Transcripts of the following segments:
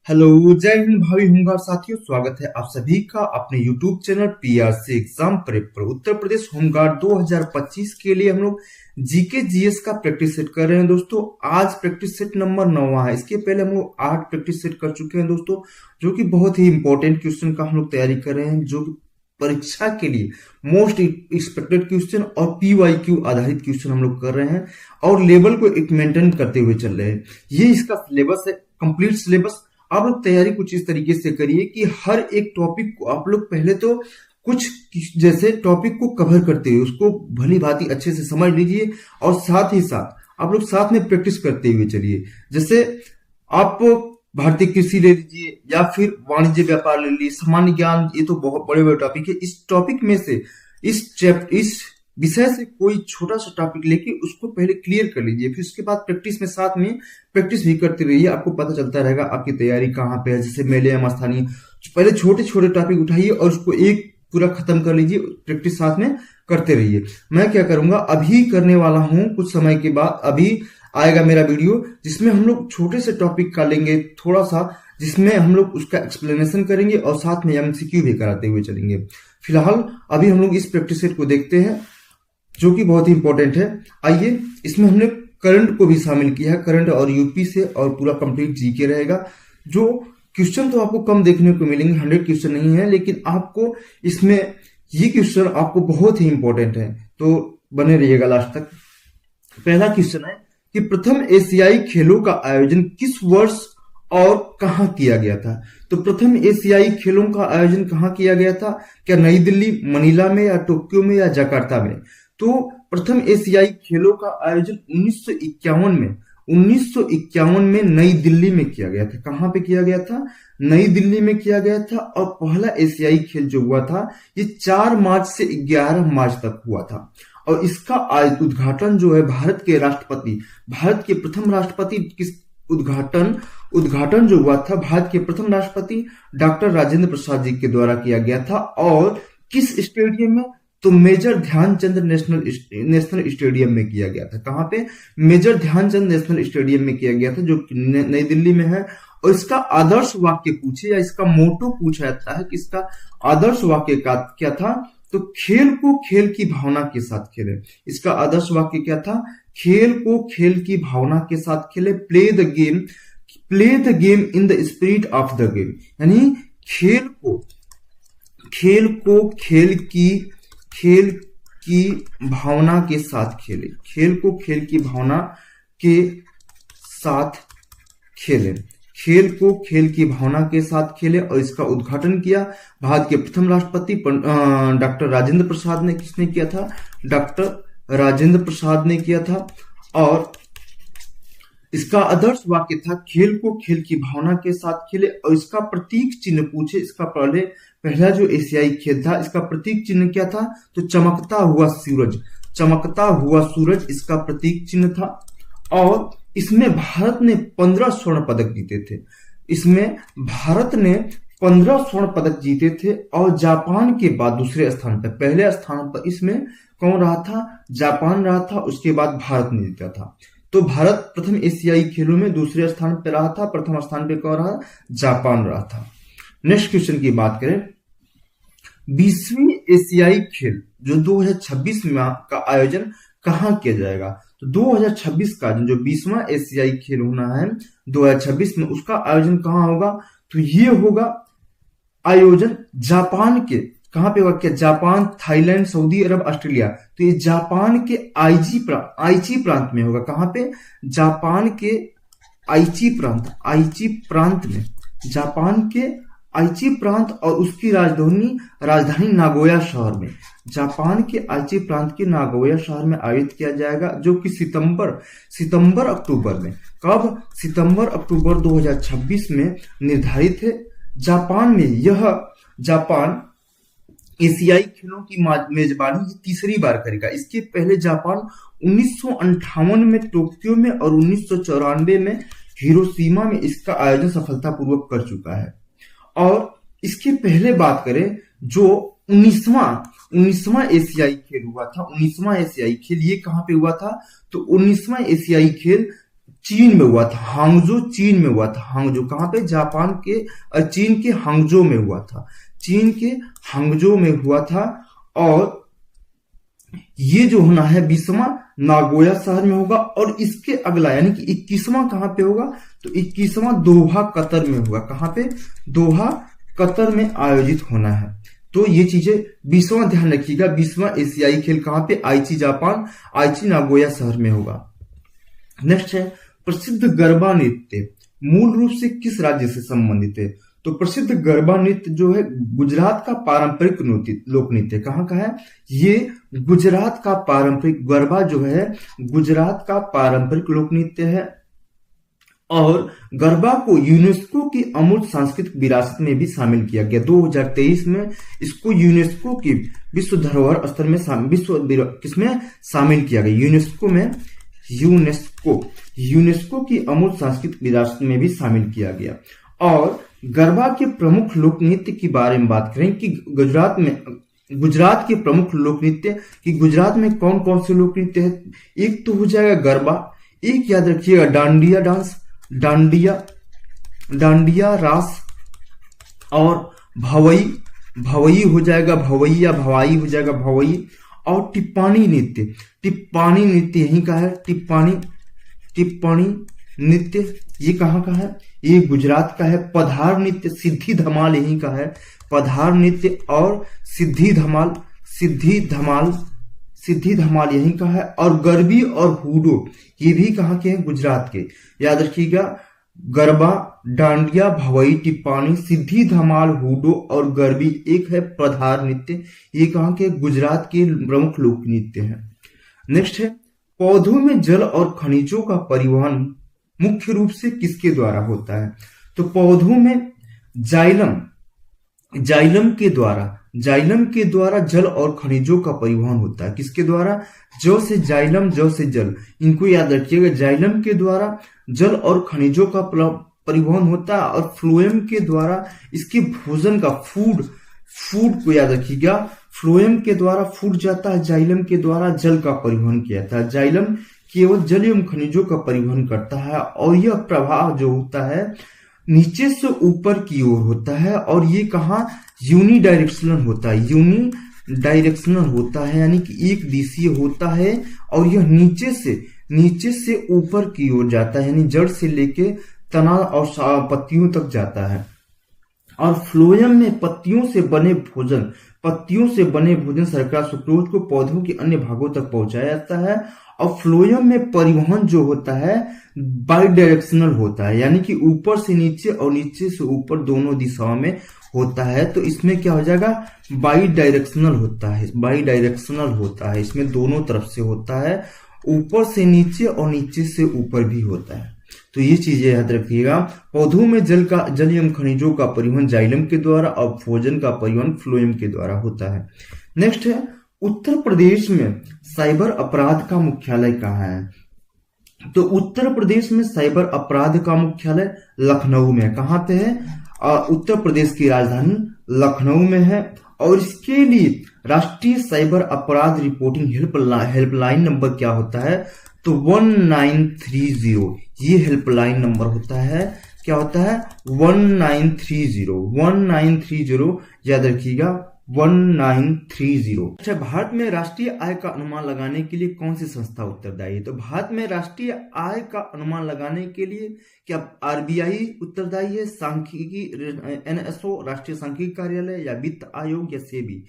Hello, जय हिंद भावी home guard साथियों। स्वागत है आप सभी का अपने YouTube channel PRC exam prep पर। उत्तर प्रदेश होमगार्ड 2025 के लिए हम लोग जीके जीएस का प्रैक्टिस सेट कर रहे हैं दोस्तों। आज प्रैक्टिस सेट नंबर 9 है। इसके पहले हम लोग 8 प्रैक्टिस सेट कर चुके हैं दोस्तों, जो कि बहुत ही इंपॉर्टेंट क्वेश्चन का हम लोग तैयारी कर रहे हैं, जो कि परीक्षा के लिए मोस्ट एक्सपेक्टेड क्वेश्चन और पीवाईक्यू आधारित क्वेश्चन हम लोग कर रहे हैं और लेवल को एक मेंटेन करते हुए चल रहे हैं। ये इसका सिलेबस है, कंप्लीट सिलेबस। आप लोग तैयारी कुछ इस तरीके से करिए कि हर एक टॉपिक को आप लोग पहले तो कुछ जैसे टॉपिक को कवर करते हुए उसको भली भांति अच्छे से समझ लीजिए और साथ ही साथ आप लोग साथ में प्रैक्टिस करते हुए चलिए। जैसे आप भारतीय कृषि ले लीजिए या फिर वाणिज्य व्यापार ले लीजिए, सामान्य ज्ञान, ये तो बहुत बड़े बड़े टॉपिक है। इस टॉपिक में से इस विषय से कोई छोटा सा टॉपिक लेके उसको पहले क्लियर कर लीजिए, फिर उसके बाद प्रैक्टिस में साथ में प्रैक्टिस भी करते रहिए। आपको पता चलता रहेगा आपकी तैयारी कहाँ पे है। जैसे मेले एवं स्थानीय, पहले छोटे छोटे टॉपिक उठाइए और उसको एक पूरा खत्म कर लीजिए, प्रैक्टिस साथ में करते रहिए। मैं क्या करूंगा, अभी करने वाला हूँ कुछ समय के बाद, अभी आएगा मेरा वीडियो जिसमें हम लोग छोटे से टॉपिक का लेंगे थोड़ा सा, जिसमें हम लोग उसका एक्सप्लेनेशन करेंगे और साथ में एमसीक्यू भी कराते हुए चलेंगे। फिलहाल अभी हम लोग इस प्रैक्टिस सेट को देखते हैं, जो कि बहुत ही इंपॉर्टेंट है। आइए, इसमें हमने करंट को भी शामिल किया है, करंट और यूपी से, और पूरा कंप्लीट जीके रहेगा। जो क्वेश्चन तो आपको कम देखने को मिलेंगे, 100 क्वेश्चन नहीं है, लेकिन आपको इसमें ये क्वेश्चन आपको बहुत ही इंपॉर्टेंट है, तो बने रहिएगा लास्ट तक। पहला क्वेश्चन है कि प्रथम एशियाई खेलों का आयोजन किस वर्ष और कहां किया गया था। तो प्रथम एशियाई खेलों का आयोजन कहां किया गया था? क्या नई दिल्ली, मनीला में, या टोक्यो में, या जकार्ता में? तो प्रथम एशियाई खेलों का आयोजन 1951 में नई दिल्ली में किया गया था। कहां पे किया गया था? नई दिल्ली में किया गया था। और पहला एशियाई खेल जो हुआ था ये 4 मार्च से 11 मार्च तक हुआ था। और इसका उद्घाटन जो है भारत के प्रथम राष्ट्रपति किस उद्घाटन जो हुआ था भारत के प्रथम राष्ट्रपति डॉक्टर राजेंद्र प्रसाद जी के द्वारा किया गया था। और किस स्टेडियम में? तो मेजर ध्यानचंद नेशनल स्टेडियम में किया गया था। कहां पे? मेजर ध्यानचंद नेशनल स्टेडियम में किया गया था, जो नई दिल्ली में है। और इसका आदर्श वाक्य पूछे या इसका मोटो पूछा जाता है कि इसका आदर्श वाक्य क्या था? तो खेल को खेल की भावना के साथ खेले। इसका आदर्श वाक्य क्या था? खेल को खेल की भावना के साथ खेले। Play the game in the spirit of the game, यानी खेल को खेल की भावना के साथ खेले। खेल को खेल की भावना के साथ खेले। खेल को खेल की भावना के साथ खेले। और इसका उद्घाटन किया भारत के प्रथम राष्ट्रपति डॉक्टर राजेंद्र प्रसाद ने। किसने किया था? डॉक्टर राजेंद्र प्रसाद ने किया था। और इसका आदर्श वाक्य था खेल को खेल की भावना के साथ खेले। और इसका प्रतीक चिन्ह पूछे, इसका पहला जो एशियाई खेल था, इसका प्रतीक चिन्ह क्या था? तो चमकता हुआ सूरज इसका प्रतीक चिन्ह था। और इसमें भारत ने 15 स्वर्ण पदक जीते थे। इसमें भारत ने 15 स्वर्ण पदक जीते थे। और जापान के बाद दूसरे स्थान पर, पहले स्थान पर इसमें कौन रहा था? जापान रहा था। उसके बाद भारत ने जीता था। तो भारत प्रथम एशियाई खेलों में दूसरे स्थान पर रहा था, प्रथम स्थान पे कौन रहा? जापान रहा था। नेक्स्ट क्वेश्चन की बात करें, 20वीं एशियाई खेल जो 2026 में का आयोजन कहां किया जाएगा? तो 2026 का जो 20वां एशियाई खेल होना है 2026 में, उसका आयोजन कहां होगा? तो ये होगा आयोजन जापान के, कहां पे होगा? क्या? जापान, थाईलैंड, सऊदी अरब, ऑस्ट्रेलिया। तो ये जापान के आईची प्रांत में होगा। कहां पे? जापान के आईची प्रांत में, जापान के आईची प्रांत और उसकी राजधानी नागोया शहर में, जापान के आईची प्रांत के नागोया शहर में आयोजित किया जाएगा, जो कि सितंबर अक्टूबर में। कब? सितंबर अक्टूबर 2026 में निर्धारित है। जापान में जापान एशियाई खेलों की मेजबानी तीसरी बार करेगा। इसके पहले जापान 1958 में टोक्यो में और 1994 में हिरोशिमा में इसका आयोजन सफलतापूर्वक कर चुका है। और इसके पहले बात करें, जो 19वां एशियाई खेल हुआ था, 19वां एशियाई खेल ये कहां पे हुआ था? तो 19वां एशियाई खेल चीन में हुआ था, हांगजो चीन में हुआ था। हांगजो कहाँ पे? जापान के चीन के हांगजो में हुआ था। चीन के हांगजो में हुआ था। और ये जो होना है 20वां नागोया शहर में होगा। और इसके अगला यानी कि 21वां कहां पे होगा? तो 21वां दोहा कतर में होगा। कहां पे? दोहा कतर में आयोजित होना है। तो ये चीजें 20वां ध्यान रखिएगा। 20वां एशियाई खेल कहां पे? आईची जापान, आईची नागोया शहर में होगा। नेक्स्ट है प्रसिद्ध गरबा नृत्य मूल रूप से किस राज्य से संबंधित है? तो प्रसिद्ध गरबा नृत्य जो है गुजरात का पारंपरिक लोक नृत्य। कहाँ का है ये? गुजरात का पारंपरिक गरबा जो है गुजरात का पारंपरिक लोक नृत्य है। और गरबा को यूनेस्को की अमूर्त सांस्कृतिक विरासत में भी शामिल किया गया। 2023 में इसको यूनेस्को की विश्व धरोहर स्थल में किसमें शामिल किया गया? यूनेस्को में, यूनेस्को की अमूर्त सांस्कृतिक विरासत में भी शामिल किया गया। और गरबा के प्रमुख लोक नृत्य के बारे में बात करें कि गुजरात के प्रमुख लोक नृत्य कि गुजरात में कौन कौन से लोक नृत्य है? एक तो हो जाएगा गरबा, एक याद रखिएगा डांडिया डांस, डांडिया रास, और भवई हो जाएगा, भवई या भवाई हो जाएगा, भवई। और टिप्पाणी नृत्य यहीं का है। टिप्पाणी नृत्य ये कहाँ का है? ये गुजरात का है। पधार नृत्य, सिद्धि धमाल यहीं का है। पधार नृत्य और सिद्धि धमाल यहीं का है। और गरबी और हुडो ये भी कहाँ के हैं? गुजरात के। याद रखिएगा गरबा, डांडिया, भवई, टिप्पाणी, सिद्धि धमाल, हुडो और गरबी एक है पधार नृत्य। ये कहाँ के? गुजरात के प्रमुख लोक नृत्य हैं। नेक्स्ट है पौधों में जल और खनिजों का परिवहन मुख्य रूप से किसके द्वारा होता है? तो पौधों में जाइलम के द्वारा जल और खनिजों का परिवहन होता है। किसके द्वारा? जौ से जाइलम, जौ से जल, इनको याद रखिएगा। जाइलम के द्वारा जल और खनिजों का परिवहन होता है। और फ्लोएम के द्वारा इसके भोजन का फूड को याद रखिएगा। फ्लोएम के द्वारा फूड जाता है, जाइलम के द्वारा जल का परिवहन किया जाता है। जाइलम केवल जल एवं खनिजों का परिवहन करता है। और यह प्रवाह जो होता है नीचे से ऊपर की ओर होता है। और ये कहाँ? यूनिडायरेक्शनल होता है, यानी कि एक दिशीय होता है। और यह नीचे से ऊपर की ओर जाता है, यानी जड़ से लेके तना और पत्तियों तक जाता है। और फ्लोएम में पत्तियों से बने भोजन शर्करा सुक्रोज को पौधों के अन्य भागों तक पहुंचाया जाता है। और फ्लोएम में परिवहन जो होता है बाई डायरेक्शनल होता है, यानी कि ऊपर से नीचे और नीचे से ऊपर दोनों दिशाओं में होता है। तो इसमें क्या हो जाएगा? बाई डायरेक्शनल होता है। इसमें दोनों तरफ से होता है, ऊपर से नीचे और नीचे से ऊपर भी होता है। तो ये चीजें याद रखिएगा। पौधों में जल एवं खनिजों का परिवहन जाइलम के द्वारा और भोजन का परिवहन फ्लोएम के द्वारा होता है। नेक्स्ट है उत्तर प्रदेश में साइबर अपराध का मुख्यालय कहाँ है? तो उत्तर प्रदेश में साइबर अपराध का मुख्यालय लखनऊ में। कहाँ पे है? उत्तर प्रदेश की राजधानी लखनऊ में है। और इसके लिए राष्ट्रीय साइबर अपराध रिपोर्टिंग हेल्पलाइन नंबर क्या होता है? तो 1930 ये हेल्पलाइन नंबर होता है। क्या होता है? 1930 याद रखिएगा 1930। अच्छा, भारत में राष्ट्रीय आय का अनुमान लगाने के लिए कौन सी संस्था उत्तरदायी है? तो भारत में राष्ट्रीय आय का अनुमान लगाने के लिए क्या आरबीआई उत्तरदायी है, सांख्यिकी एनएसओ राष्ट्रीय सांख्यिकी कार्यालय, या वित्त आयोग, या सेबी?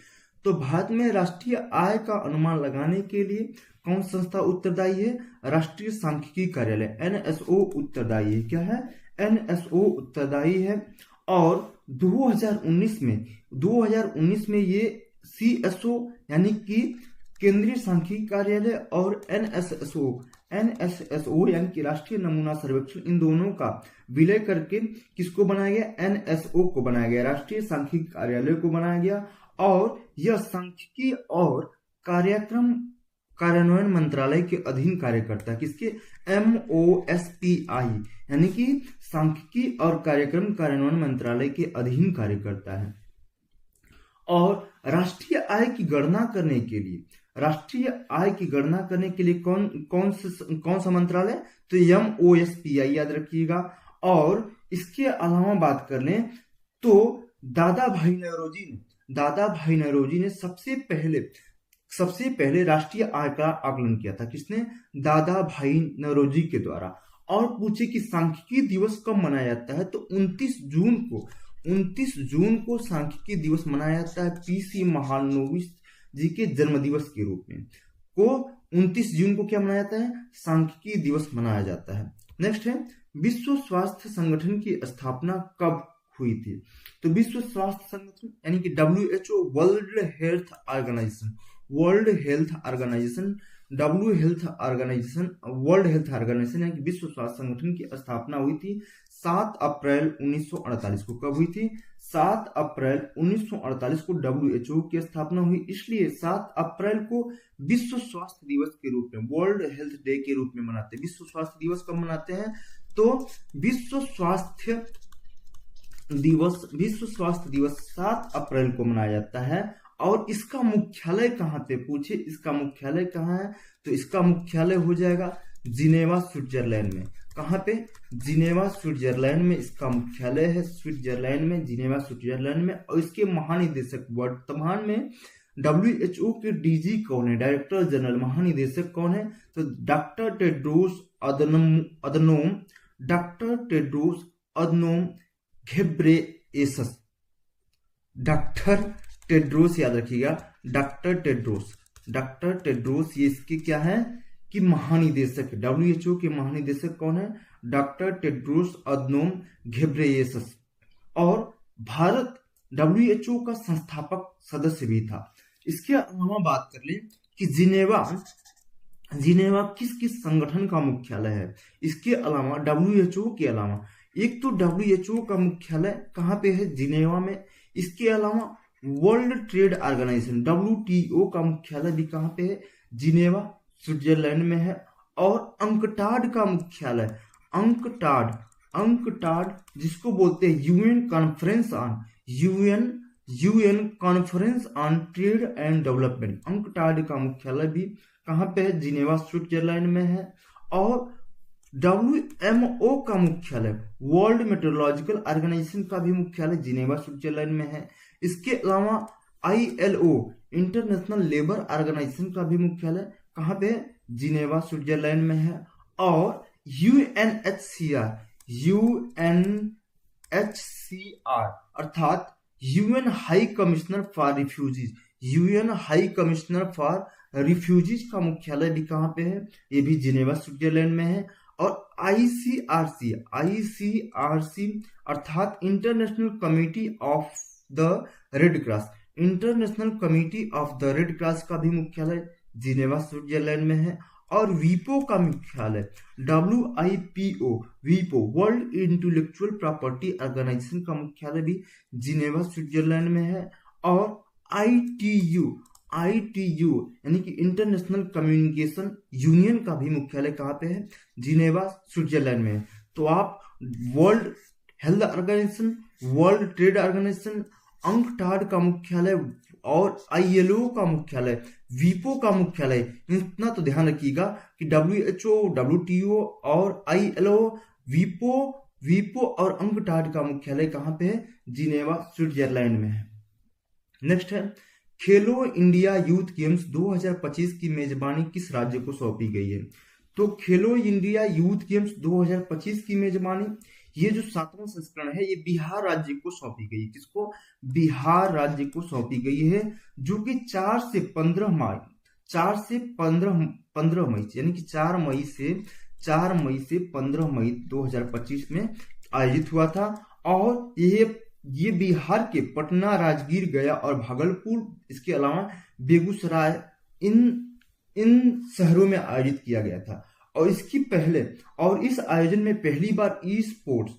तो भारत में राष्ट्रीय आय का अनुमान लगाने के लिए कौन संस्था उत्तरदायी है? राष्ट्रीय सांख्यिकी कार्यालय एनएसओ उत्तरदायी है। क्या है? एनएसओ उत्तरदायी है। और 2019 में ये सीएसओ यानी कि केंद्रीय सांख्यिकी कार्यालय और एनएसएसओ यानी कि राष्ट्रीय नमूना सर्वेक्षण, इन दोनों का विलय करके किसको बनाया गया? एनएसओ को बनाया गया, राष्ट्रीय सांख्यिकी कार्यालय को बनाया गया। और यह सांख्यिकी और कार्यान्वयन मंत्रालय के अधीन कार्य करता है। किसके? MOSPI यानी कि सांख्यिकी और कार्यक्रम कार्यान्वयन मंत्रालय के अधीन कार्य करता है। और राष्ट्रीय आय की गणना करने के लिए राष्ट्रीय आय की गणना करने के लिए कौन सा मंत्रालय, तो MOSPI याद रखिएगा। और इसके अलावा बात कर लें तो दादा भाई नौरोजी ने सबसे पहले राष्ट्रीय आय का आकलन किया था। किसने? दादा भाई नौरोजी के द्वारा। और पूछे कि सांख्यिकी दिवस कब मनाया जाता है, तो 29 जून को सांख्यिकी दिवस मनाया जाता है। PC महालनोबिस जी के जन्म दिवस के रूप में 29 जून को क्या मनाया जाता है? सांख्यिकी दिवस मनाया जाता है। नेक्स्ट है विश्व स्वास्थ्य संगठन की स्थापना कब हुई थी, तो विश्व स्वास्थ्य संगठन यानी कि WHO वर्ल्ड हेल्थ ऑर्गेनाइजेशन यानी कि विश्व स्वास्थ्य संगठन की स्थापना हुई थी 7 अप्रैल 1948 को। कब हुई थी? 7 अप्रैल 1948 को WHO की स्थापना हुई। इसलिए 7 अप्रैल को विश्व स्वास्थ्य दिवस के रूप में, वर्ल्ड हेल्थ डे के रूप में मनाते हैं। विश्व स्वास्थ्य दिवस कब मनाते हैं, तो विश्व स्वास्थ्य दिवस 7 अप्रैल को मनाया जाता है। और इसका मुख्यालय कहाँ पे, पूछे इसका मुख्यालय कहाँ है, तो इसका मुख्यालय हो जाएगा जिनेवा, स्विट्जरलैंड में। कहाँ पे? जिनेवा, स्विट्जरलैंड में इसका मुख्यालय है। स्विट्जरलैंड में, जिनेवा, स्विट्जरलैंड में। और इसके महानिदेशक वर्तमान में WHO के DG कौन है, डायरेक्टर जनरल, महानिदेशक कौन है, तो doctor Tedros Adhanom Ghebreyesus. Doctor Tedros याद रखिएगा, डॉक्टर टेड्रोस ये इसके क्या है कि महानिदेशक। WHO के महानिदेशक कौन है? Doctor Tedros Adhanom Ghebreyesus. और भारत WHO का संस्थापक सदस्य भी था। इसके अलावा बात कर लें कि जिनेवा किस किस संगठन का मुख्यालय है। इसके अलावा WHO के अलावा एक तो WHO का मुख्यालय कहाँ पे है? जिनेवा में। इसके अलावा वर्ल्ड ट्रेड ऑर्गेनाइजेशन WTO का मुख्यालय भी कहाँ पे है? जिनेवा, स्विट्जरलैंड में है। और अंकटाड का मुख्यालय, अंकटाड जिसको बोलते हैं UN conference on trade and development, UNCTAD का मुख्यालय भी कहाँ पे है? जिनेवा, स्विट्जरलैंड में है। और WMO का मुख्यालय, वर्ल्ड मेट्रोलॉजिकल ऑर्गेनाइजेशन का भी मुख्यालय जिनेवा, स्विट्जरलैंड में है। इसके अलावा ILO, इंटरनेशनल लेबर ऑर्गेनाइजेशन का भी मुख्यालय कहाँ पे है? जिनेवा, स्विट्जरलैंड में है। और UNHCR अर्थात UN high commissioner for refugees का मुख्यालय भी कहाँ पे है? ये भी जिनेवा, स्विट्जरलैंड में है। और ICRC अर्थात international committee of the red cross का भी मुख्यालय जिनेवा, स्विट्जरलैंड में है। और वीपो का मुख्यालय WIPO World Intellectual Property Organization का मुख्यालय भी जिनेवा, स्विट्जरलैंड में है। और ITU यानी कि इंटरनेशनल कम्युनिकेशन यूनियन का भी मुख्यालय कहाँ पे है? जिनेवा, स्विट्जरलैंड में है। तो आप World Health Organization, World Trade Organization, UNCTAD का मुख्यालय और ILO का मुख्यालय, वीपो का मुख्यालय, इतना तो ध्यान रखिएगा कि WHO, WTO और ILO, वीपो और अंकटाड का मुख्यालय कहाँ पे है? जिनेवा, स्विट्जरलैंड में है। नेक्स्ट है खेलो इंडिया यूथ गेम्स 2025 की मेजबानी किस राज्य को सौंपी गई है, तो खेलो इंडिया यूथ गेम्स 2025 की मेजबानी, ये जो 7वां संस्करण है, ये बिहार राज्य को सौंपी गई है। किसको? बिहार राज्य को सौंपी गई है, जो कि 4 से 15 मई यानी कि 4 मई से 15 मई 2025 में आयोजित हुआ था। और ये बिहार के पटना, राजगीर, गया और भागलपुर, इसके अलावा बेगूसराय, इन शहरों में आयोजित किया गया था। और इस आयोजन में पहली बार ई स्पोर्ट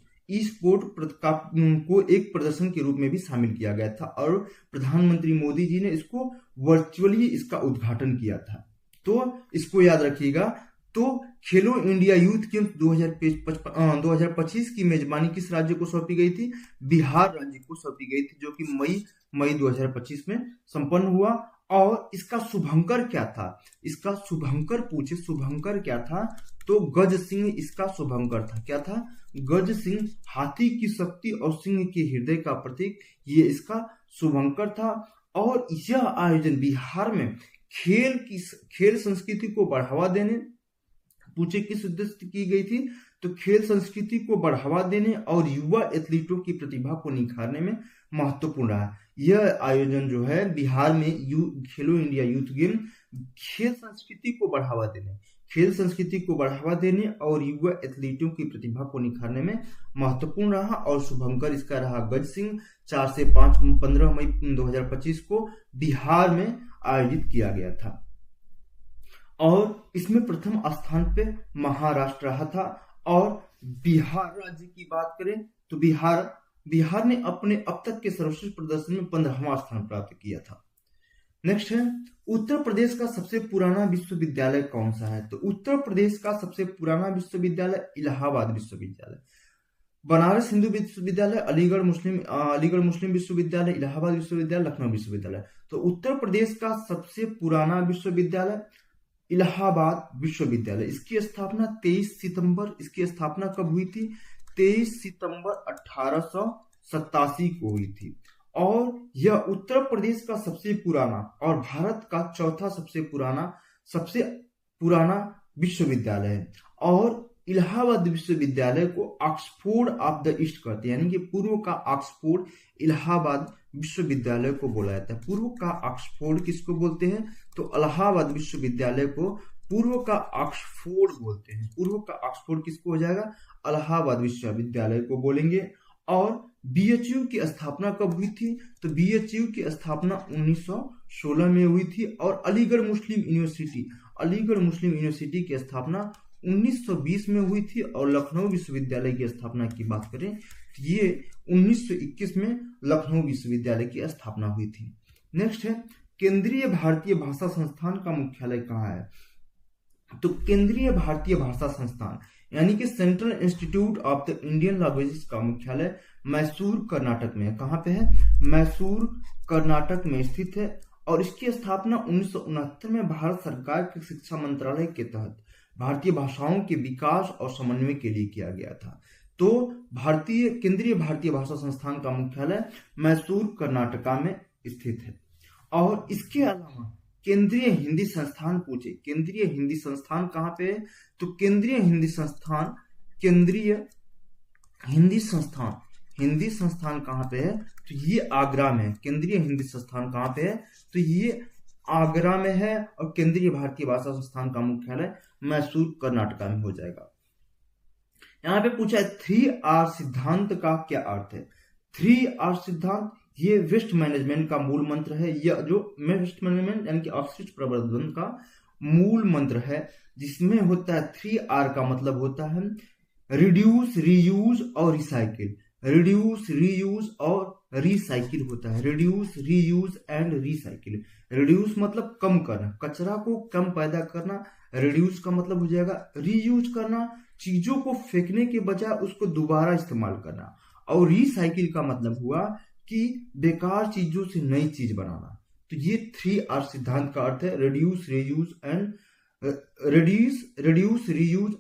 को एक प्रदर्शन के रूप में भी शामिल किया गया था। और प्रधानमंत्री मोदी जी ने इसको वर्चुअली इसका उद्घाटन किया था। तो इसको याद रखिएगा। तो खेलो इंडिया यूथ गेम्स 2025 की मेजबानी किस राज्य को सौंपी गई थी? बिहार राज्य को सौंपी गई थी, जो कि मई 2025 में संपन्न हुआ। और इसका शुभंकर क्या था, इसका शुभंकर पूछे शुभंकर क्या था, तो गज सिंह इसका शुभंकर था। क्या था? गज सिंह, हाथी की शक्ति और सिंह के हृदय का प्रतीक, ये इसका शुभंकर था। और यह आयोजन बिहार में खेल संस्कृति को बढ़ावा देने, पूछे किस उद्देश्य से की गई थी, तो खेल संस्कृति को बढ़ावा देने और युवा एथलीटों की प्रतिभा को निखारने में महत्वपूर्ण रहा। यह आयोजन जो है बिहार में खेलो इंडिया यूथ गेम खेल संस्कृति को बढ़ावा देने, खेल संस्कृति को बढ़ावा देने और युवा एथलीटों की प्रतिभा को निखारने में महत्वपूर्ण रहा। और शुभंकर इसका रहा गज सिंह। 4 से 15 मई 2025 को बिहार में आयोजित किया गया था। और इसमें प्रथम स्थान पे महाराष्ट्र रहा था। और बिहार राज्य की बात करें तो बिहार ने अपने अब तक के सर्वश्रेष्ठ प्रदर्शन में 15वां स्थान प्राप्त किया था। नेक्स्ट है, उत्तर प्रदेश का सबसे पुराना विश्वविद्यालय कौन सा है? तो उत्तर प्रदेश का सबसे पुराना विश्वविद्यालय इलाहाबाद विश्वविद्यालय, बनारस हिंदू विश्वविद्यालय, अलीगढ़ मुस्लिम विश्वविद्यालय, इलाहाबाद विश्वविद्यालय, लखनऊ विश्वविद्यालय। तो उत्तर प्रदेश का सबसे पुराना विश्वविद्यालय इलाहाबाद विश्वविद्यालय। इसकी स्थापना 23 सितंबर, इसकी स्थापना कब हुई थी? 23 सितंबर 1887 को हुई थी। और यह उत्तर प्रदेश का सबसे पुराना और भारत का चौथा सबसे पुराना विश्वविद्यालय है। और इलाहाबाद विश्वविद्यालय को ऑक्सफोर्ड ऑफ द ईस्ट कहते हैं, यानी कि पूर्व का ऑक्सफोर्ड इलाहाबाद विश्वविद्यालय को बोला जाता है। पूर्व का ऑक्सफोर्ड किसको बोलते हैं? तो इलाहाबाद विश्वविद्यालय को पूर्व का ऑक्सफोर्ड बोलते हैं। पूर्व का ऑक्सफोर्ड किसको हो जाएगा? इलाहाबाद विश्वविद्यालय को बोलेंगे। और बीएचयू की स्थापना कब हुई थी? तो बीएचयू की स्थापना 1916 में हुई थी। और अलीगढ़ मुस्लिम यूनिवर्सिटी की स्थापना 1920 में हुई थी। और लखनऊ विश्वविद्यालय की स्थापना की बात करें तो ये 1921 में लखनऊ विश्वविद्यालय की स्थापना हुई थी। नेक्स्ट है, केंद्रीय भारतीय भाषा संस्थान का मुख्यालय कहाँ है? तो केंद्रीय भारतीय भाषा संस्थान यानी कि central institute of the Indian languages का मुख्यालय मैसूर कर्नाटक में है। कहाँ पे है? मैसूर कर्नाटक में स्थित है। और इसकी स्थापना 1969 में भारत सरकार के शिक्षा मंत्रालय के तहत भारतीय भाषाओं के विकास और समन्वय के लिए किया गया था। तो केंद्रीय भारतीय भाषा संस्थान का मुख्यालय मैसूर कर्नाटका में स्थित है। और इसके अलावा केंद्रीय हिंदी संस्थान पूछे, केंद्रीय हिंदी संस्थान कहाँ पे है? तो केंद्रीय हिंदी संस्थान कहाँ पे है? तो ये आगरा में है। केंद्रीय हिंदी संस्थान कहाँ पे है? तो ये आगरा में है। और केंद्रीय भारतीय भाषा संस्थान का मुख्यालय मैसूर कर्नाटका में हो जाएगा। यहाँ पे पूछा है 3R सिद्धांत का क्या अर्थ है? 3R सिद्धांत ये वेस्ट मैनेजमेंट का मूल मंत्र है। यह जो वेस्ट मैनेजमेंट यानी कि अपशिष्ट प्रबंधन का मूल मंत्र है, जिसमें होता है 3R का मतलब होता है रिड्यूस, रीयूज और रिसाइकिल। रिड्यूस, रीयूज और रिसाइकिल होता है। Reduce, reuse and recycle. Reduce मतलब कम करना, कचरा को कम पैदा करना। रिड्यूस का मतलब हो जाएगा रीयूज करना, चीजों को फेंकने के बजाय उसको दोबारा इस्तेमाल करना। और रिसाइकिल का मतलब हुआ कि बेकार चीजों से नई चीज बनाना। तो ये 3R सिद्धांत का अर्थ है रिड्यूस, रीयूज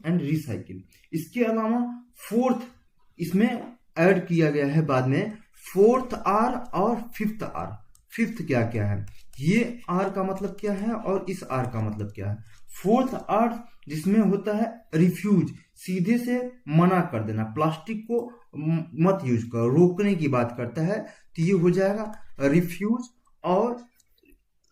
एंड रिसाइकिल। इसके अलावा फोर्थ इसमें ऐड किया गया है बाद में 4th R और 5th R। 5th क्या क्या है? ये R का मतलब क्या है और इस R का मतलब क्या है? 4th R जिसमें होता है रिफ्यूज, सीधे से मना कर देना, प्लास्टिक को मत यूज करो, रोकने की बात करता है। तो ये हो जाएगा रिफ्यूज। और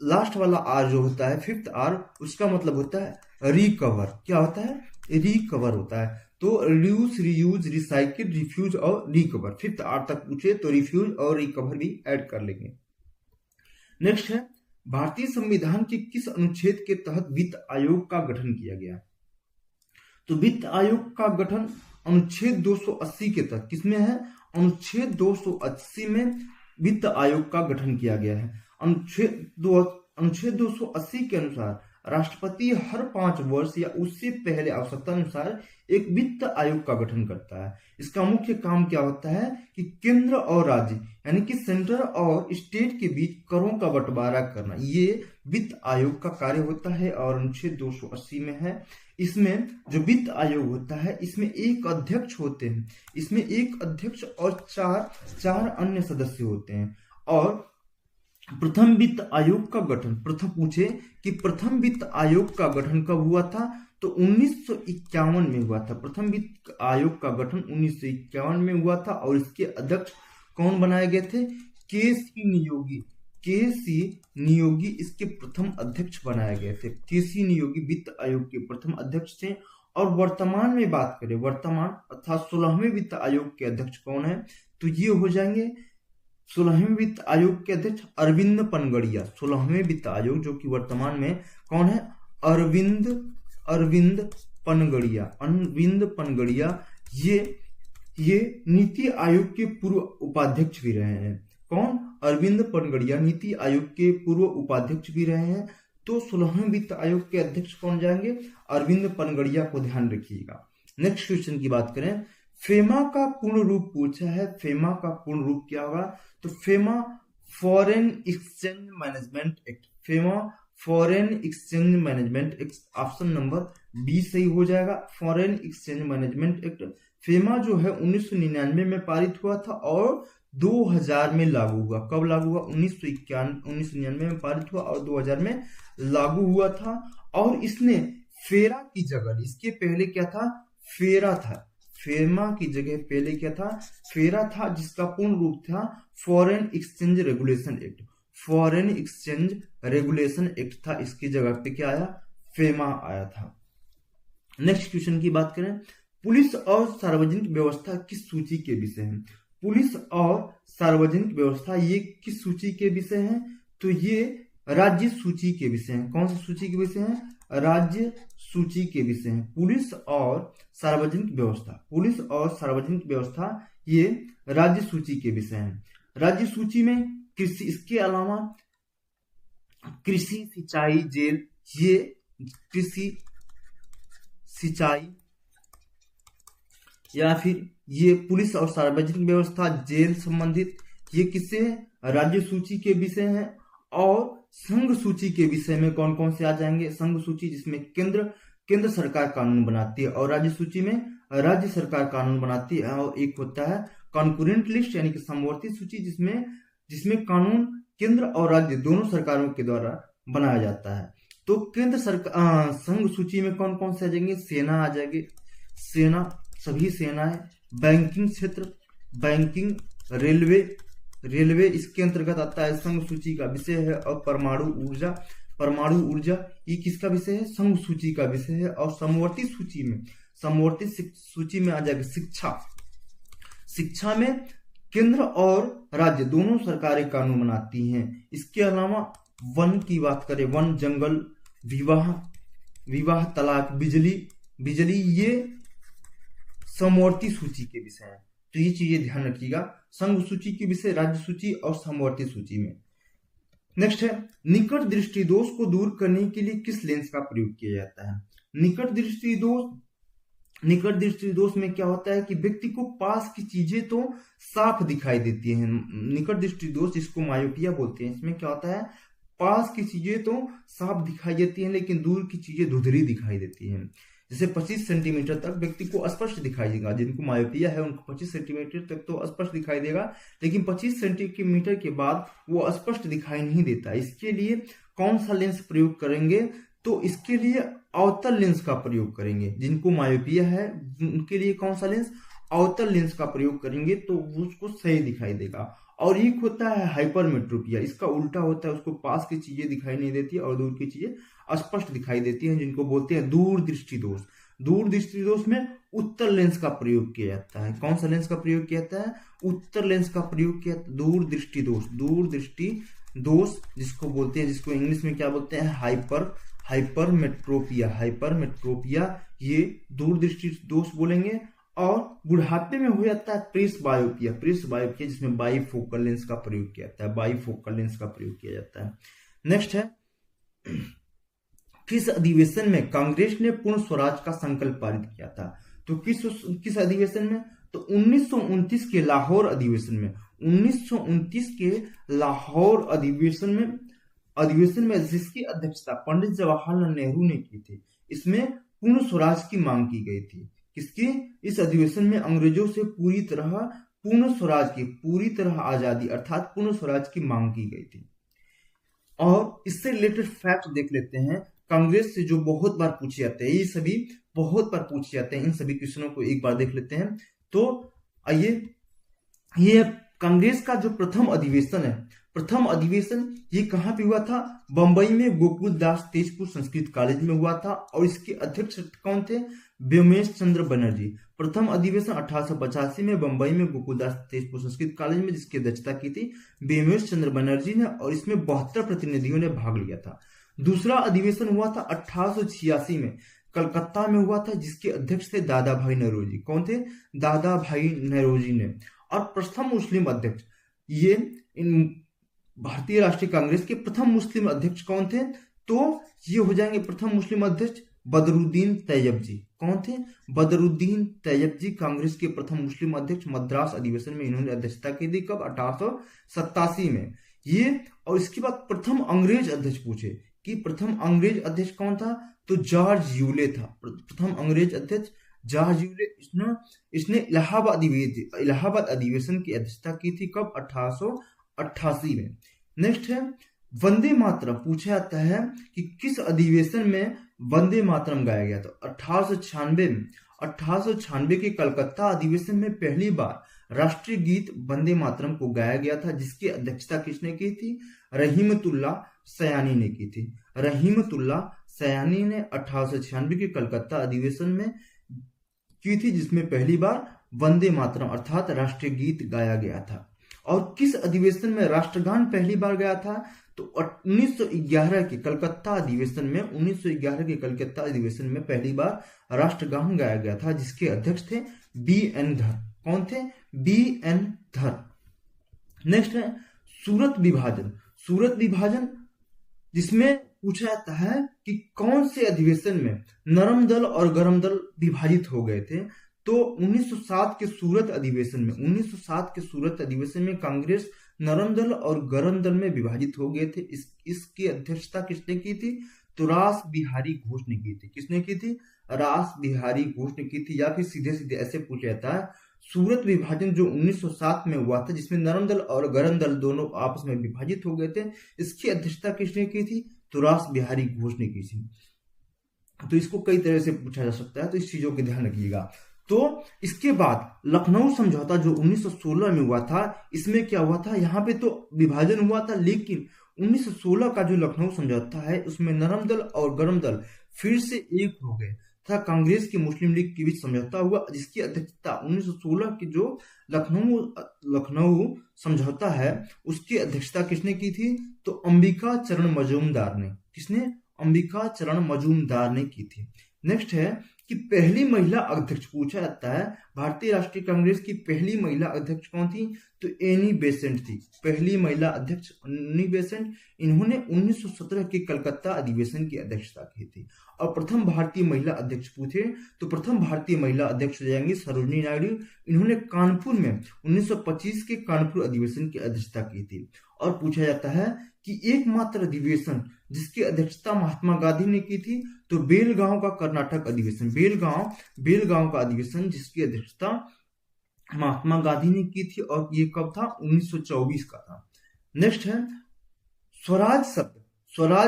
लास्ट वाला R जो होता है 5th R, उसका मतलब होता है रिकवर। क्या होता है? रिकवर होता है। तो रिड्यूस, रीयूज, रिसाइकिल, रिफ्यूज और रिकवर। 5th R तक पूछे तो रिफ्यूज और रिकवर भी ऐड कर लेंगे। नेक्स्ट है, भारतीय संविधान के किस अनुच्छेद के तहत वित्त आयोग का गठन किया गया? तो वित्त आयोग का गठन अनुच्छेद 280 के तहत किसमें है? अनुच्छेद 280 में वित्त आयोग का गठन किया गया है। अनुच्छेद 280 के अनुसार राष्ट्रपति हर 5 वर्ष या उससे पहले आवश्यकता अनुसार एक वित्त आयोग का गठन करता है। इसका मुख्य काम क्या होता है कि केंद्र और राज्य यानी कि सेंटर और स्टेट के बीच करों का बंटवारा करना, ये वित्त आयोग का कार्य होता है और अनुच्छेद 280 में है। इसमें जो वित्त आयोग होता है इसमें एक अध्यक्ष होते हैं, इसमें एक अध्यक्ष और चार अन्य सदस्य होते हैं। और प्रथम वित्त आयोग का गठन, प्रथम पूछे कि प्रथम वित्त आयोग का गठन कब हुआ था, तो 1951 में हुआ था। प्रथम वित्त आयोग का गठन 1951 में हुआ था और इसके अध्यक्ष कौन बनाए गए थे, के.सी. नियोगी। के.सी. नियोगी इसके प्रथम अध्यक्ष बनाए गए थे। के.सी. नियोगी वित्त आयोग के प्रथम अध्यक्ष थे। और वर्तमान में बात करें, वर्तमान अर्थात 16वें वित्त आयोग के अध्यक्ष कौन है, तो ये हो जाएंगे 16वें वित्त आयोग के अध्यक्ष अरविंद पनगड़िया। 16वें वित्त आयोग जो कि वर्तमान में कौन है, अरविंद पनगड़िया। अरविंद पनगड़िया ये नीति आयोग के पूर्व उपाध्यक्ष भी रहे हैं। कौन, अरविंद पनगड़िया नीति आयोग के पूर्व उपाध्यक्ष भी रहे हैं। तो 16वें वित्त आयोग के अध्यक्ष कौन जाएंगे, अरविंद पनगड़िया को ध्यान रखिएगा। नेक्स्ट क्वेश्चन की बात करें, फेमा का पूर्ण रूप पूछा है। फेमा का पूर्ण रूप क्या होगा, तो FEMA Foreign Exchange Management Act. FEMA Foreign Exchange Management Act, option number B सही हो जाएगा, Foreign Exchange Management Act. FEMA जो है 1999 में पारित हुआ था और 2000 में लागू हुआ। कब लागू हुआ, 1999 में पारित हुआ और 2000 में लागू हुआ था। और इसने फेरा की जगह, इसके पहले क्या था, फेरा था। फेमा की जगह पहले क्या था, फेरा था, जिसका पूर्ण रूप था foreign exchange regulation act. Foreign exchange regulation act था, इसकी जगह पे क्या आया, फेमा आया था। नेक्स्ट क्वेश्चन की बात करें, पुलिस और सार्वजनिक व्यवस्था किस सूची के विषय है। पुलिस और सार्वजनिक व्यवस्था ये किस सूची के विषय है, तो ये राज्य सूची के विषय है। कौन सी सूची के विषय है, राज्य सूची के विषय है। पुलिस और सार्वजनिक व्यवस्था, पुलिस और सार्वजनिक व्यवस्था ये राज्य सूची के विषय है। राज्य सूची में कृषि, इसके अलावा कृषि, सिंचाई, जेल, ये कृषि, सिंचाई या फिर ये पुलिस और सार्वजनिक व्यवस्था, जेल संबंधित, ये किससे है, राज्य सूची के विषय है। और संघ सूची के विषय में कौन कौन से आ जाएंगे, संघ सूची जिसमें केंद्र सरकार कानून बनाती है और राज्य सूची में राज्य सरकार कानून बनाती है। और एक होता है कॉन्करेंट लिस्ट यानी कि समवर्ती सूची, जिसमें कानून केंद्र और राज्य दोनों सरकारों के द्वारा बनाया जाता है। तो केंद्र सरकार संघ सूची में कौन कौन से आ जाएंगे, सेना आ जाएगी, सेना, सभी सेनाएं, बैंकिंग क्षेत्र, बैंकिंग, रेलवे इसके अंतर्गत आता है, संघ सूची का विषय है। और परमाणु ऊर्जा ये किसका विषय है, संघ सूची का विषय है। और समवर्ती सूची में आ जाएगी शिक्षा में केंद्र और राज्य दोनों सरकारें कानून बनाती हैं। इसके अलावा वन की बात करें, वन, जंगल, विवाह, तलाक, बिजली ये समवर्ती सूची के विषय है। तो ये चीजें ध्यान रखिएगा, संघ सूची के विषय, राज्य सूची और समवर्ती सूची में। नेक्स्ट है, निकट दृष्टि दोष को दूर करने के लिए किस लेंस का प्रयोग किया जाता है। निकट दृष्टि दोष में क्या होता है कि व्यक्ति को पास की चीजें तो साफ दिखाई देती हैं। निकट दृष्टि दोष जिसको मायोपिया बोलते हैं, इसमें क्या होता है, पास की चीजें तो साफ दिखाई देती हैं लेकिन दूर की चीजें धुंधली दिखाई देती हैं। जैसे 25 सेंटीमीटर तक व्यक्ति को स्पष्ट दिखाई देगा, जिनको मायोपिया है उनको 25 सेंटीमीटर तक तो स्पष्ट दिखाई देगा, लेकिन 25 सेंटीमीटर के बाद वो स्पष्ट दिखाई नहीं देता। इसके लिए कौन सा लेंस प्रयोग करेंगे, तो इसके लिए अवतल लेंस का प्रयोग करेंगे। जिनको मायोपिया है उनके लिए कौन सा लेंस, अवतल लेंस का प्रयोग करेंगे तो उसको सही दिखाई देगा। और एक होता है हाइपरमेट्रोपिया, इसका उल्टा होता है, उसको पास की चीजें दिखाई नहीं देती और दूर की चीजें स्पष्ट दिखाई देती हैं, जिनको बोलते हैं दूर दृष्टि दोष। दूर दृष्टि दोष में उत्तर लेंस का प्रयोग किया जाता है। कौन सा लेंस का प्रयोग किया जाता है, उत्तर लेंस का प्रयोग किया। दूर दृष्टि दोष जिसको बोलते हैं, जिसको इंग्लिश में क्या बोलते हैं, हाइपरमेट्रोपिया, ये दूर दृष्टि दोष बोलेंगे। और बुढ़ापे में हो जाता है प्रेस बायोपिया, जिसमें बाईफोकल लेंस का प्रयोग किया जाता है, नेक्स्ट है किस अधिवेशन में कांग्रेस ने पूर्ण स्वराज का संकल्प पारित किया था? तो किस अधिवेशन में? तो 1929 के लाहौर अधिवेशन में। 1929 के लाहौर अधिवेशन में जिसकी अध्यक्षता पंडित जवाहरलाल नेहरू ने की थी। इसमें पूर्ण स्वराज की मांग की गई थी। किसकी? इस अधिवेशन में अंग्रेजों से पूरी तरह आजादी अर्थात पूर्ण स्वराज की मांग की गई थी। और इससे रिलेटेड फैक्ट देख लेते हैं कांग्रेस से, जो बहुत बार पूछे जाते हैं। ये सभी बहुत बार पूछे जाते हैं, इन सभी क्वेश्चनों को एक बार देख लेते हैं। तो आइए, ये कांग्रेस का जो प्रथम अधिवेशन ये कहाँ पे हुआ था? बंबई में गोकुल दास तेजपुर संस्कृत कॉलेज में हुआ था। और इसके अध्यक्ष कौन थे? व्योमेश चंद्र बनर्जी। प्रथम अधिवेशन 1885 में बंबई में गोकुलदास तेजपुर संस्कृत कॉलेज में, जिसकी अध्यक्षता की थी व्योमेश चंद्र बनर्जी ने, और इसमें 72 प्रतिनिधियों ने भाग लिया था। दूसरा अधिवेशन हुआ था 1886 में, कलकत्ता में हुआ था, जिसके अध्यक्ष थे दादा भाई नौरोजी। कौन थे? दादा भाई नौरोजी ने। और प्रथम मुस्लिम अध्यक्ष, ये भारतीय राष्ट्रीय कांग्रेस के प्रथम मुस्लिम अध्यक्ष कौन थे? तो ये हो जाएंगे प्रथम मुस्लिम अध्यक्ष बदरुद्दीन तैयब जी। कौन थे? बदरुद्दीन तैयब जी कांग्रेस के प्रथम मुस्लिम अध्यक्ष। मद्रास अधिवेशन में इन्होंने अध्यक्षता की थी। कब? 1887 में। ये और इसके बाद प्रथम अंग्रेज अध्यक्ष पूछे कि प्रथम अंग्रेज अध्यक्ष कौन था? तो जॉर्ज यूले था। प्रथम अंग्रेज अध्यक्ष जॉर्ज यूले। इसने इलाहाबाद अधिवेशन की अध्यक्षता की थी। कब? 1888 में। नेक्स्ट है वंदे मातरम। पूछा जाता है कि किस अधिवेशन में वंदे मातरम गाया गया? तो 1896 में। 1896 के कलकत्ता अधिवेशन में पहली बार राष्ट्रीय गीत वंदे मातरम को गाया गया था, जिसकी अध्यक्षता किसने की थी? रहीमतुल्लाह सयानी ने की थी। रहीमतुल्लाह सयानी ने 1896 के कलकत्ता अधिवेशन में की थी, जिसमें पहली बार वंदे मातरम अर्थात राष्ट्रीय गीत गाया गया था। और किस अधिवेशन में राष्ट्रगान पहली बार गाया था? तो 1911 के कलकत्ता अधिवेशन में। 1911 के कलकत्ता अधिवेशन में पहली बार राष्ट्रगान गाया गया था, जिसके अध्यक्ष थे B.N. धर। कौन थे? B.N. धर। नेक्स्ट है सूरत विभाजन, जिसमें पूछा जाता है कि कौन से अधिवेशन में नरम दल और गरम दल विभाजित हो गए थे? तो 1907 के सूरत अधिवेशन में कांग्रेस नरम दल और गरम दल में विभाजित हो गए थे। इसकी अध्यक्षता किसने की थी? तो रास बिहारी घोष ने की थी। किसने की थी? रास बिहारी घोष ने की थी। या फिर सीधे सीधे ऐसे पूछा जाता है, सूरत विभाजन जो 1907 में हुआ था, जिसमें नरम दल और गरम दल दोनों आपस में विभाजित हो गए थे, इसकी अध्यक्षता किसने की थी? तो रास बिहारी घोष ने की थी। तो इसको कई तरह से पूछा जा सकता है, तो इस चीजों के ध्यान रखिएगा। तो इसके बाद लखनऊ समझौता जो 1916 में हुआ था, इसमें क्या हुआ था? यहाँ पे तो विभाजन हुआ था, लेकिन 1916 का जो लखनऊ समझौता है, उसमें नरम दल और गरम दल फिर से एक हो गए था। कांग्रेस की मुस्लिम लीग के बीच समझौता हुआ, जिसकी अध्यक्षता 1916 की जो लखनऊ समझौता है, उसकी अध्यक्षता किसने की थी? तो अंबिका चरण मजूमदार ने। किसने? अंबिका चरण मजूमदार ने की थी। नेक्स्ट है कि पहली महिला अध्यक्ष पूछा जाता है, भारतीय राष्ट्रीय कांग्रेस की पहली महिला अध्यक्ष कौन थी? तो एनी बेसेंट थी। पहली महिला अध्यक्ष एनी बेसेंट। इन्होंने 1917 के कलकत्ता अधिवेशन की अध्यक्षता की थी। और प्रथम भारतीय महिला अध्यक्ष पूछे तो प्रथम भारतीय महिला अध्यक्ष हो जाएंगी सरोजिनी नायडू। इन्होंने कानपुर में 1925 के कानपुर अधिवेशन की अध्यक्षता की थी। और पूछा जाता है कि एकमात्र अधिवेशन जिसकी अध्यक्षता महात्मा गांधी ने की थी, तो बेलगांव का कर्नाटक अधिवेशन। बेलगांव का अधिवेशन जिसकी अध्यक्षता महात्मा गांधी ने की थी, और ये कब था? 1924 का था। नेक्स्ट है स्वराज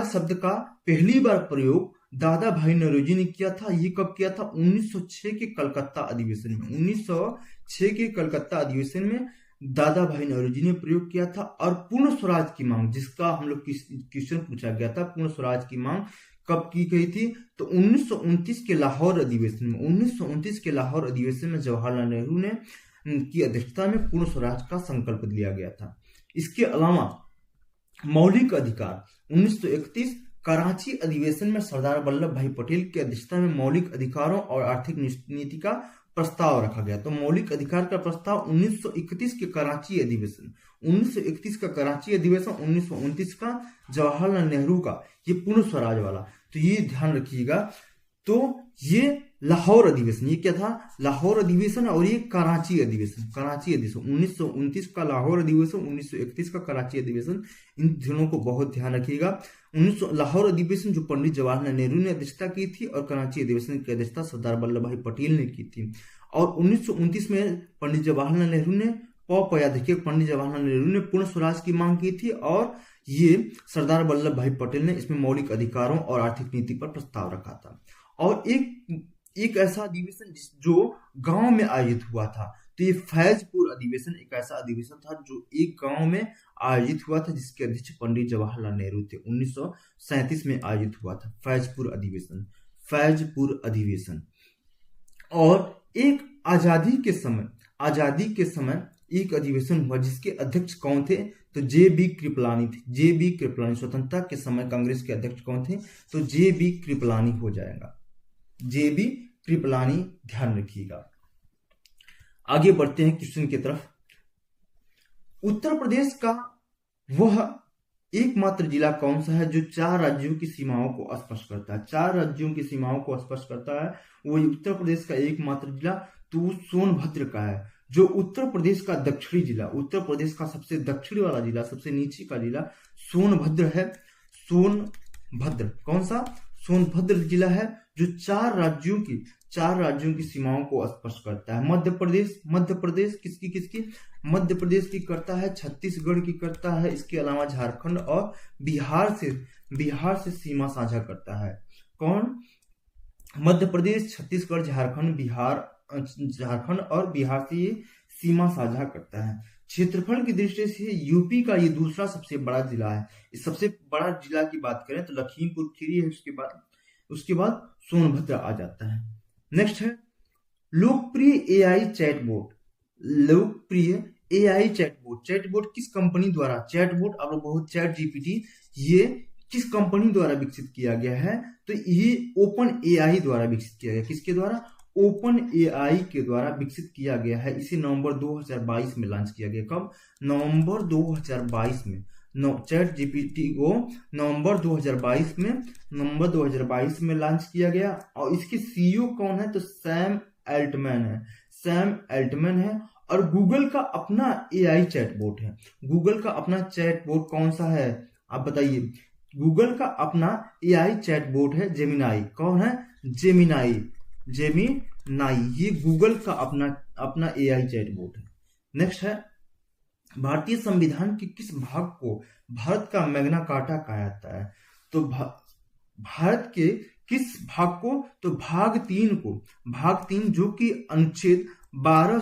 शब्द का पहली बार प्रयोग दादा भाई नौरोजी ने किया था। ये कब किया था? 1906 के कलकत्ता अधिवेशन में। 1906 के कलकत्ता अधिवेशन में दादा भाई नौरोजी ने प्रयोग किया था। और पूर्ण स्वराज की मांग, जिसका हम लोग क्वेश्चन पूछा गया था, पूर्ण स्वराज की मांग कब की गई थी? तो 1929 के लाहौर अधिवेशन में। 1929 के लाहौर अधिवेशन में जवाहरलाल नेहरू ने की अध्यक्षता में पूर्ण स्वराज का संकल्प लिया गया था। इसके अलावा मौलिक अधिकार 1931 कराची अधिवेशन में सरदार वल्लभ भाई पटेल की अध्यक्षता में मौलिक अधिकारों और आर्थिक नीति का प्रस्ताव रखा गया। तो मौलिक अधिकार का प्रस्ताव 1931 के कराची अधिवेशन, 1931 का कराची अधिवेशन, 1929 का जवाहरलाल नेहरू का ये पूर्ण स्वराज वाला, तो ये ध्यान रखिएगा। तो ये लाहौर अधिवेशन, ये क्या था, लाहौर अधिवेशन, और ये कराची अधिवेशन, कराची अधिवेशन 1929 का लाहौर अधिवेशन, 1931 का कराची अधिवेशन, इन दिनों को बहुत ध्यान रखिएगा। लाहौर अधिवेशन जो पंडित जवाहरलाल नेहरू ने अध्यक्षता की थी, और कराची अधिवेशन की अध्यक्षता सरदार वल्लभ भाई पटेल ने की थी। और 1929 में पंडित जवाहरलाल नेहरू ने देखिए, पंडित जवाहरलाल नेहरू ने पूर्ण स्वराज की मांग की थी, और ये सरदार वल्लभ भाई पटेल ने इसमें मौलिक अधिकारों और आर्थिक नीति पर प्रस्ताव रखा था। और एक ऐसा अधिवेशन जो गांव में आयोजित हुआ था, तो ये फैजपुर अधिवेशन एक ऐसा अधिवेशन था जो एक गांव में आयोजित हुआ था, जिसके अध्यक्ष पंडित जवाहरलाल नेहरू थे। 1937 में आयोजित हुआ था फैजपुर अधिवेशन, फैजपुर अधिवेशन। और एक आजादी के समय एक अधिवेशन हुआ, जिसके अध्यक्ष कौन थे, तो जे.बी. कृपलानी थे। जे.बी. कृपलानी, स्वतंत्रता के समय कांग्रेस के अध्यक्ष कौन थे, तो जे.बी. कृपलानी हो जाएगा, जे.बी. कृपलानी, ध्यान रखिएगा। आगे बढ़ते हैं क्वेश्चन की तरफ। उत्तर प्रदेश का वह एकमात्र जिला कौन सा है जो 4 राज्यों की सीमाओं को स्पर्श करता है, 4 राज्यों की सीमाओं को स्पर्श करता है, वो उत्तर प्रदेश का एकमात्र जिला तो सोनभद्र का है। जो उत्तर प्रदेश का दक्षिणी जिला, उत्तर प्रदेश का सबसे दक्षिणी वाला जिला, सबसे नीचे का जिला सोनभद्र है। सोनभद्र कौन सा, सोनभद्र जिला है जो 4 राज्यों की सीमाओं को स्पर्श करता है। मध्य प्रदेश किसकी मध्य प्रदेश की करता है, छत्तीसगढ़ की करता है, इसके अलावा झारखंड और बिहार से सीमा साझा करता है। कौन, मध्य प्रदेश, छत्तीसगढ़, झारखंड और बिहार से ये सीमा साझा करता है। क्षेत्रफल की दृष्टि से यूपी का ये दूसरा सबसे बड़ा जिला है। इस सबसे बड़ा जिला की बात करें तो लखीमपुर खीरी है, उसके बाद सोनभद्र आ जाता है। नेक्स्ट है लोकप्रिय एआई चैटबोट किस कंपनी द्वारा, चैटबोट आप लोग बहुत, चैट जीपीटी, ये किस कंपनी द्वारा विकसित किया गया है, तो ये ओपन एआई द्वारा विकसित किया गया। किसके द्वारा, ओपन एआई के द्वारा विकसित किया गया है। इसे नवंबर 2022 में लॉन्च किया गया। कब, नवंबर 2022 में। चैट जीपीटी को नवंबर 2022 में लॉन्च किया गया। और इसके सीईओ कौन है, तो सैम एल्टमैन है। और गूगल का अपना एआई चैटबोट है। गूगल का अपना चैटबोट कौन सा है, आप बताइए। गूगल का अपना एआई चैटबोट है जेमिनाई। कौन है, जेमिनाई, ये गूगल का अपना एआई चैटबोट है। नेक्स्ट है भारतीय संविधान के किस भाग को भारत का मैग्ना कार्टा कहा जाता है, तो भारत के किस भाग को, तो भाग 3 जो कि अनुच्छेद 12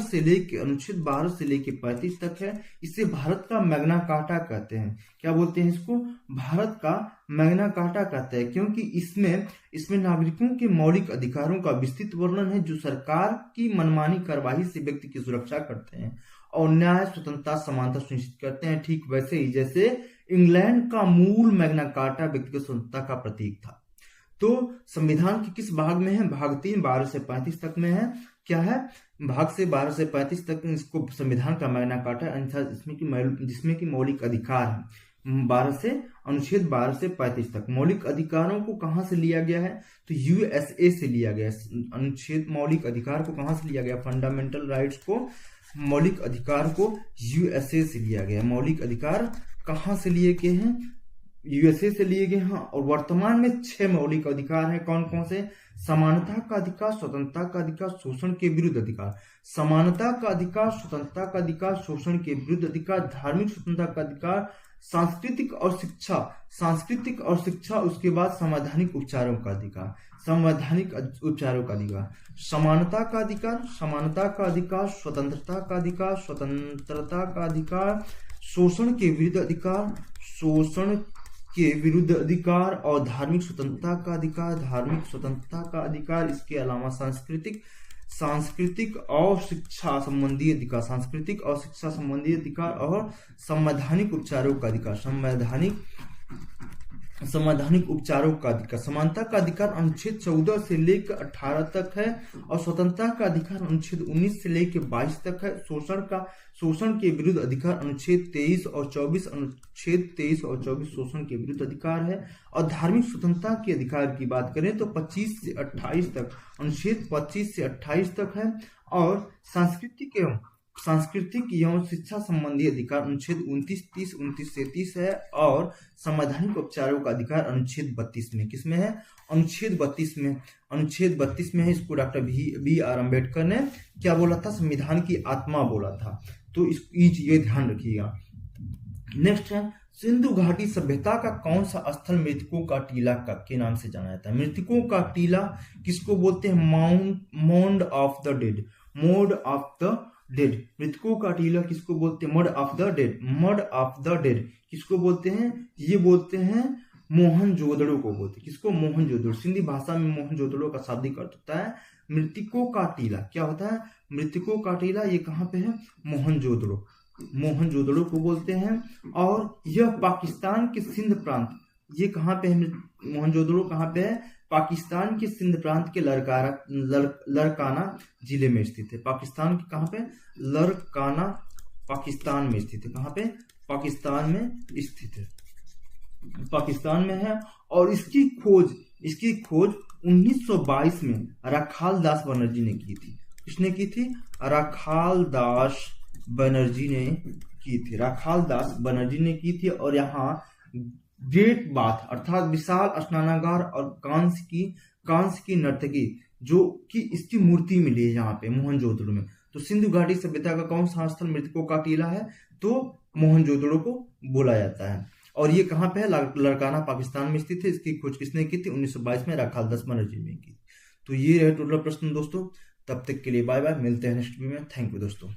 से लेके 35 तक है, इसे भारत का मैग्ना कार्टा कहते हैं। क्या बोलते हैं इसको, भारत का मैग्ना कार्टा कहते हैं, क्योंकि इसमें नागरिकों के मौलिक अधिकारों का विस्तृत वर्णन है, जो सरकार की मनमानी कार्यवाही से व्यक्ति की सुरक्षा करते हैं और न्याय, स्वतंत्रता, समानता सुनिश्चित करते हैं। ठीक वैसे ही जैसे इंग्लैंड का मूल मैग्ना कार्टा व्यक्तिगत स्वतंत्रता का प्रतीक था। तो संविधान के किस भाग में है, भाग 3 12 से 35 तक में है। क्या है, भाग से 12 से 35 तक इसको संविधान का मैग्ना कार्टा, जिसमें की मौलिक अधिकार है, अनुच्छेद 12 से 35 तक। मौलिक अधिकारों को कहां से लिया गया है, तो यूएसए से लिया गया। अनुच्छेद मौलिक अधिकार को कहां से लिया गया, फंडामेंटल राइट्स को, मौलिक अधिकार को यूएसए से लिया गया। मौलिक अधिकार कहां से लिए गए हैं, यूएसए से लिए गए हैं। और वर्तमान में 6 मौलिक अधिकार हैं। कौन कौन से, समानता का अधिकार, स्वतंत्रता का अधिकार, शोषण के विरुद्ध अधिकार, समानता का अधिकार, स्वतंत्रता का अधिकार, शोषण के विरुद्ध अधिकार, धार्मिक स्वतंत्रता का अधिकार, सांस्कृतिक और शिक्षा, उसके बाद संवैधानिक उपचारों का अधिकार, समानता का अधिकार, स्वतंत्रता का अधिकार, शोषण के विरुद्ध अधिकार और धार्मिक स्वतंत्रता का अधिकार, इसके अलावा सांस्कृतिक और शिक्षा संबंधी अधिकार, और संवैधानिक उपचारों का अधिकार, संवैधानिक उपचारों का अधिकार, समानता का अधिकार अनुच्छेद 14 से लेकर 18 तक है, और स्वतंत्रता का अधिकार अनुच्छेद 19 से लेकर 22 तक है। शोषण के विरुद्ध अधिकार अनुच्छेद 23 और 24, अनुच्छेद 23 और 24 शोषण के विरुद्ध अधिकार है। और धार्मिक स्वतंत्रता के अधिकार की बात करें तो 25 से 28 तक, अनुच्छेद 25 से 28 तक है। और सांस्कृतिक एवं शिक्षा संबंधी अधिकार अनुच्छेद 29, 30, 29 से 30 है। और संवैधानिक उपचारों का अधिकार अनुच्छेद 32 में, किसमें है? अनुच्छेद 32 में, अनुच्छेद 32 में है। इसको डॉक्टर बी आर अम्बेडकर ने क्या बोला था? संविधान की आत्मा बोला था। तो ये ध्यान रखिएगा। नेक्स्ट है, सिंधु घाटी सभ्यता का कौन सा स्थल मृतकों का टीला के नाम से जाना जाता है? मृतकों का टीला किसको बोलते हैं? Mound of the dead, mound of the dead. मृतकों का टीला किसको बोलते हैं? Mound of the dead, mound of the dead किसको बोलते हैं? ये बोलते हैं मोहनजोदड़ो को बोलते हैं। किसको? मोहनजोदड़ो। सिंधी भाषा में मोहनजोदड़ो का शाब्दिक अर्थ होता है मृतकों का टीला। क्या होता है? मृतकों का टीला। ये कहाँ पे है? मोहनजोदड़ो, मोहनजोदड़ो को बोलते हैं। और यह पाकिस्तान के सिंध प्रांत, ये कहाँ पे है? मोहनजोदड़ो कहाँ पे है? पाकिस्तान के सिंध प्रांत के लड़काना जिले में स्थित है। पाकिस्तान के कहाँ पे? लड़काना पाकिस्तान में स्थित है। कहाँ पे? पाकिस्तान में स्थित है, पाकिस्तान में है। और इसकी खोज 1922 में राखाल दास बनर्जी ने की थी। किसने की थी? राखाल दास बनर्जी ने की थी, राखाल दास बनर्जी ने की थी। और यहाँ ग्रेट बाथ अर्थात विशाल स्नानागार और कांस्य की नर्तकी जो कि इसकी मूर्ति मिली है यहाँ पे मोहनजोदड़ो में। तो सिंधु घाटी सभ्यता का कौन सा स्थल मृतकों का टीला है? तो मोहनजोदड़ो को बोला जाता है। और ये कहाँ पे है? लड़काना पाकिस्तान में स्थित है। इसकी खोज किसने की थी? 1922 में राखाल दास बनर्जी ने की। तो ये रहे टोटल प्रश्न दोस्तों। तब तक के लिए बाय बाय, मिलते हैं नेक्स्ट वीडियो में। थैंक यू दोस्तों।